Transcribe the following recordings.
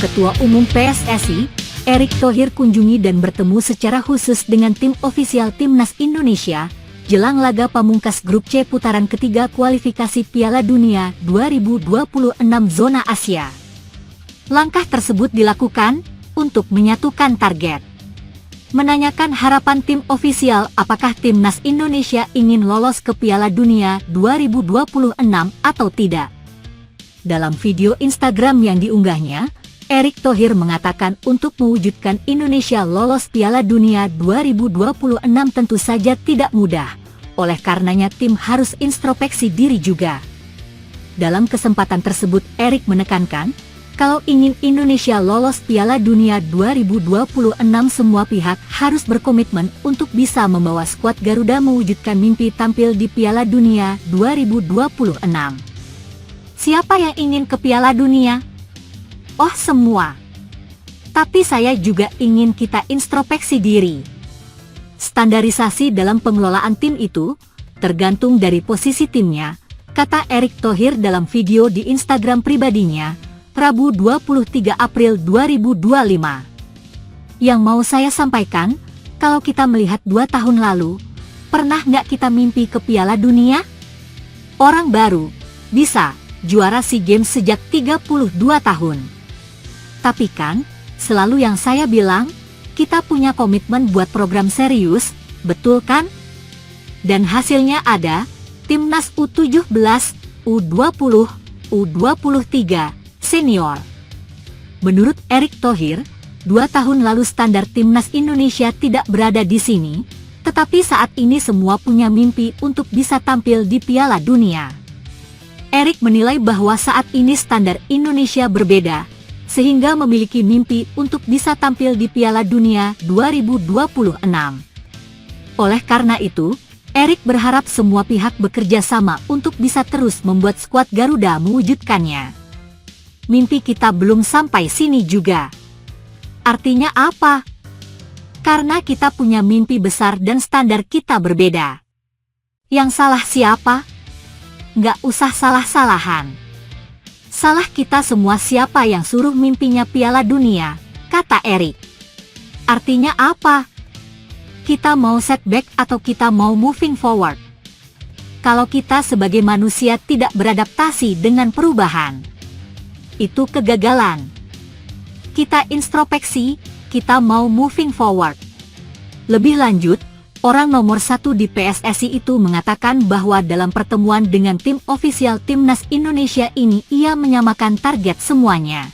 Ketua Umum PSSI, Erick Thohir kunjungi dan bertemu secara khusus dengan tim ofisial Timnas Indonesia, jelang laga pamungkas grup C putaran ketiga kualifikasi Piala Dunia 2026 zona Asia. Langkah tersebut dilakukan untuk menyatukan target. Menanyakan harapan tim ofisial apakah Timnas Indonesia ingin lolos ke Piala Dunia 2026 atau tidak. Dalam video Instagram yang diunggahnya, Erick Thohir mengatakan untuk mewujudkan Indonesia lolos Piala Dunia 2026 tentu saja tidak mudah. Oleh karenanya tim harus introspeksi diri juga. Dalam kesempatan tersebut Erick menekankan, kalau ingin Indonesia lolos Piala Dunia 2026 semua pihak harus berkomitmen untuk bisa membawa skuad Garuda mewujudkan mimpi tampil di Piala Dunia 2026. Siapa yang ingin ke Piala Dunia? Oh semua. Tapi saya juga ingin kita introspeksi diri. Standarisasi dalam pengelolaan tim itu tergantung dari posisi timnya, kata Erick Thohir dalam video di Instagram pribadinya, Rabu 23 April 2025. Yang mau saya sampaikan, kalau kita melihat 2 tahun lalu, pernah nggak kita mimpi ke Piala Dunia? Orang baru, bisa, juara SEA Games sejak 32 tahun. Tapi kan, selalu yang saya bilang, kita punya komitmen buat program serius, betul kan? Dan hasilnya ada, Timnas U17, U20, U23, Senior. Menurut Erick Thohir, 2 tahun lalu standar Timnas Indonesia tidak berada di sini, tetapi saat ini semua punya mimpi untuk bisa tampil di Piala Dunia. Erick menilai bahwa saat ini standar Indonesia berbeda, sehingga memiliki mimpi untuk bisa tampil di Piala Dunia 2026. Oleh karena itu, Erick berharap semua pihak bekerja sama untuk bisa terus membuat skuad Garuda mewujudkannya. Mimpi kita belum sampai sini juga. Artinya apa? Karena kita punya mimpi besar dan standar kita berbeda. Yang salah siapa? Nggak usah salah-salahan. Salah kita semua siapa yang suruh mimpinya Piala Dunia, kata Erick. Artinya apa? Kita mau setback atau kita mau moving forward? Kalau kita sebagai manusia tidak beradaptasi dengan perubahan, itu kegagalan. Kita introspeksi, kita mau moving forward. Lebih lanjut, orang nomor 1 di PSSI itu mengatakan bahwa dalam pertemuan dengan tim ofisial Timnas Indonesia ini ia menyamakan target semuanya.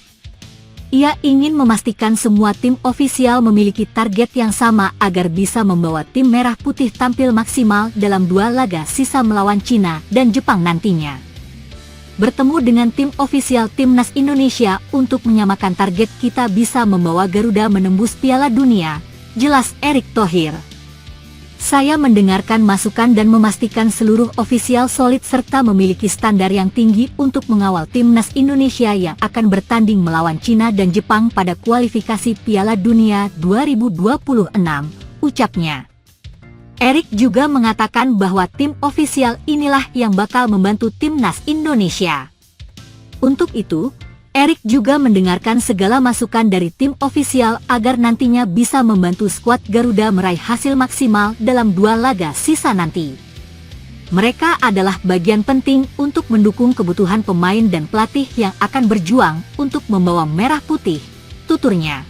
Ia ingin memastikan semua tim ofisial memiliki target yang sama agar bisa membawa tim merah putih tampil maksimal dalam 2 laga sisa melawan Cina dan Jepang nantinya. Bertemu dengan tim ofisial Timnas Indonesia untuk menyamakan target kita bisa membawa Garuda menembus Piala Dunia, jelas Erick Thohir. Saya mendengarkan masukan dan memastikan seluruh ofisial solid serta memiliki standar yang tinggi untuk mengawal Timnas Indonesia yang akan bertanding melawan Cina dan Jepang pada kualifikasi Piala Dunia 2026, ucapnya. Erick juga mengatakan bahwa tim ofisial inilah yang bakal membantu Timnas Indonesia. Untuk itu, Erick juga mendengarkan segala masukan dari tim ofisial agar nantinya bisa membantu skuad Garuda meraih hasil maksimal dalam 2 laga sisa nanti. Mereka adalah bagian penting untuk mendukung kebutuhan pemain dan pelatih yang akan berjuang untuk membawa merah putih, tuturnya.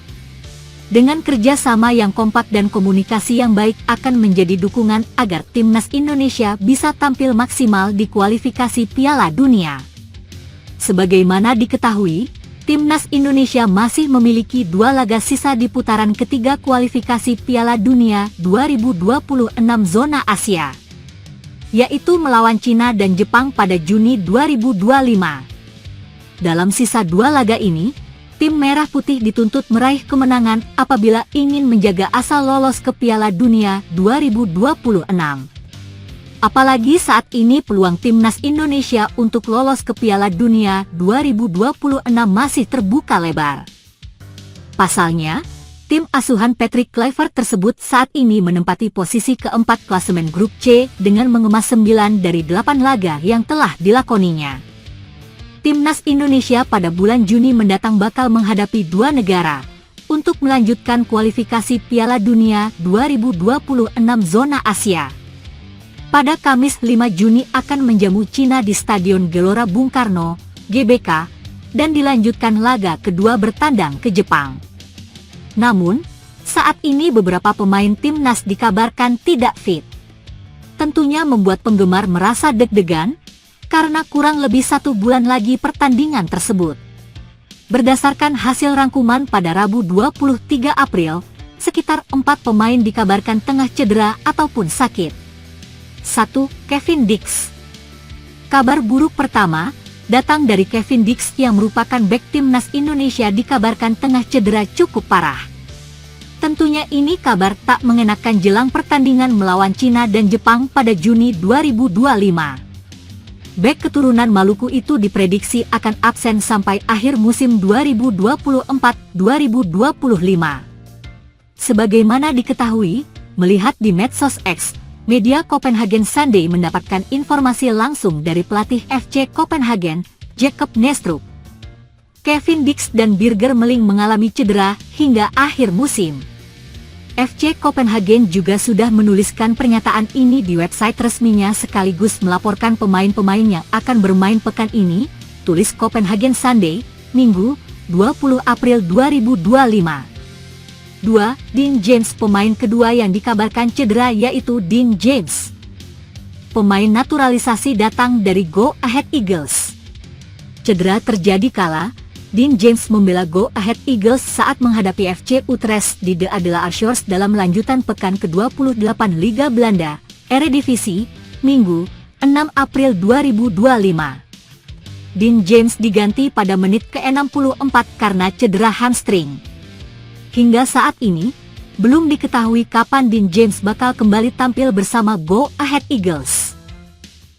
Dengan kerjasama yang kompak dan komunikasi yang baik akan menjadi dukungan agar Timnas Indonesia bisa tampil maksimal di kualifikasi Piala Dunia. Sebagaimana diketahui, Timnas Indonesia masih memiliki 2 laga sisa di putaran ketiga kualifikasi Piala Dunia 2026 zona Asia, yaitu melawan Cina dan Jepang pada Juni 2025. Dalam sisa 2 laga ini, tim merah putih dituntut meraih kemenangan apabila ingin menjaga asa lolos ke Piala Dunia 2026. Apalagi saat ini peluang Timnas Indonesia untuk lolos ke Piala Dunia 2026 masih terbuka lebar. Pasalnya, tim asuhan Patrick Kluivert tersebut saat ini menempati posisi keempat klasemen grup C dengan mengemas 9 dari 8 laga yang telah dilakoninya. Timnas Indonesia pada bulan Juni mendatang bakal menghadapi dua negara untuk melanjutkan kualifikasi Piala Dunia 2026 zona Asia. Pada Kamis 5 Juni akan menjamu Cina di Stadion Gelora Bung Karno, GBK, dan dilanjutkan laga kedua bertandang ke Jepang. Namun, saat ini beberapa pemain timnas dikabarkan tidak fit. Tentunya membuat penggemar merasa deg-degan, karena kurang lebih 1 bulan lagi pertandingan tersebut. Berdasarkan hasil rangkuman pada Rabu 23 April, sekitar 4 pemain dikabarkan tengah cedera ataupun sakit. 1. Kevin Dix. Kabar buruk pertama datang dari Kevin Dix yang merupakan bek timnas Indonesia dikabarkan tengah cedera cukup parah. Tentunya ini kabar tak mengenakan jelang pertandingan melawan Cina dan Jepang pada Juni 2025. Bek keturunan Maluku itu diprediksi akan absen sampai akhir musim 2024-2025. Sebagaimana diketahui, melihat di medsos X, media Copenhagen Sunday mendapatkan informasi langsung dari pelatih FC Copenhagen, Jacob Nestrup. Kevin Dix dan Birger Meling mengalami cedera hingga akhir musim. FC Copenhagen juga sudah menuliskan pernyataan ini di website resminya sekaligus melaporkan pemain-pemain yang akan bermain pekan ini, tulis Copenhagen Sunday, Minggu, 20 April 2025. 2. Dean James. Pemain kedua yang dikabarkan cedera yaitu Dean James. Pemain naturalisasi datang dari Go Ahead Eagles. Cedera terjadi kala Dean James membela Go Ahead Eagles saat menghadapi FC Utrecht di De Adelaarshorst dalam lanjutan pekan ke-28 Liga Belanda, Eredivisie, Minggu, 6 April 2025. Dean James diganti pada menit ke-64 karena cedera hamstring. Hingga saat ini, belum diketahui kapan Dean James bakal kembali tampil bersama Go Ahead Eagles.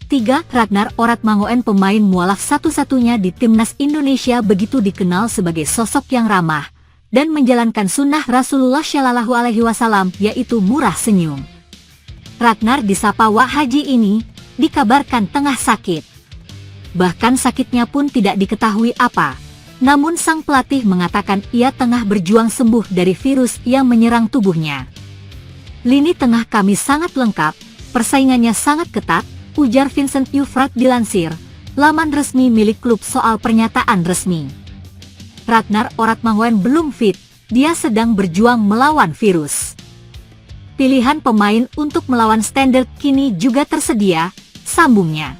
3. Ragnar Oratmangoen. Pemain mualaf satu-satunya di timnas Indonesia, begitu dikenal sebagai sosok yang ramah dan menjalankan sunnah Rasulullah Shallallahu Alaihi Wasallam, yaitu murah senyum. Ragnar disapa Wak Haji ini dikabarkan tengah sakit. Bahkan sakitnya pun tidak diketahui apa. Namun sang pelatih mengatakan ia tengah berjuang sembuh dari virus yang menyerang tubuhnya. Lini tengah kami sangat lengkap, persaingannya sangat ketat, ujar Vincent Eufrat dilansir laman resmi milik klub soal pernyataan resmi. Ragnar Oratmangoen belum fit, dia sedang berjuang melawan virus. Pilihan pemain untuk melawan Standard kini juga tersedia, sambungnya.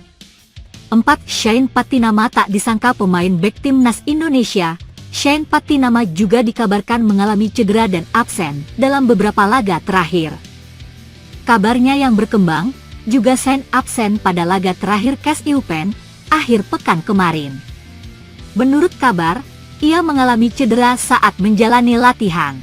4. Shane Patinama. Tak disangka pemain bek timnas Indonesia, Shane Patinama juga dikabarkan mengalami cedera dan absen dalam beberapa laga terakhir. Kabarnya yang berkembang, juga Shane absen pada laga terakhir Kes Eupen, akhir pekan kemarin. Menurut kabar, ia mengalami cedera saat menjalani latihan.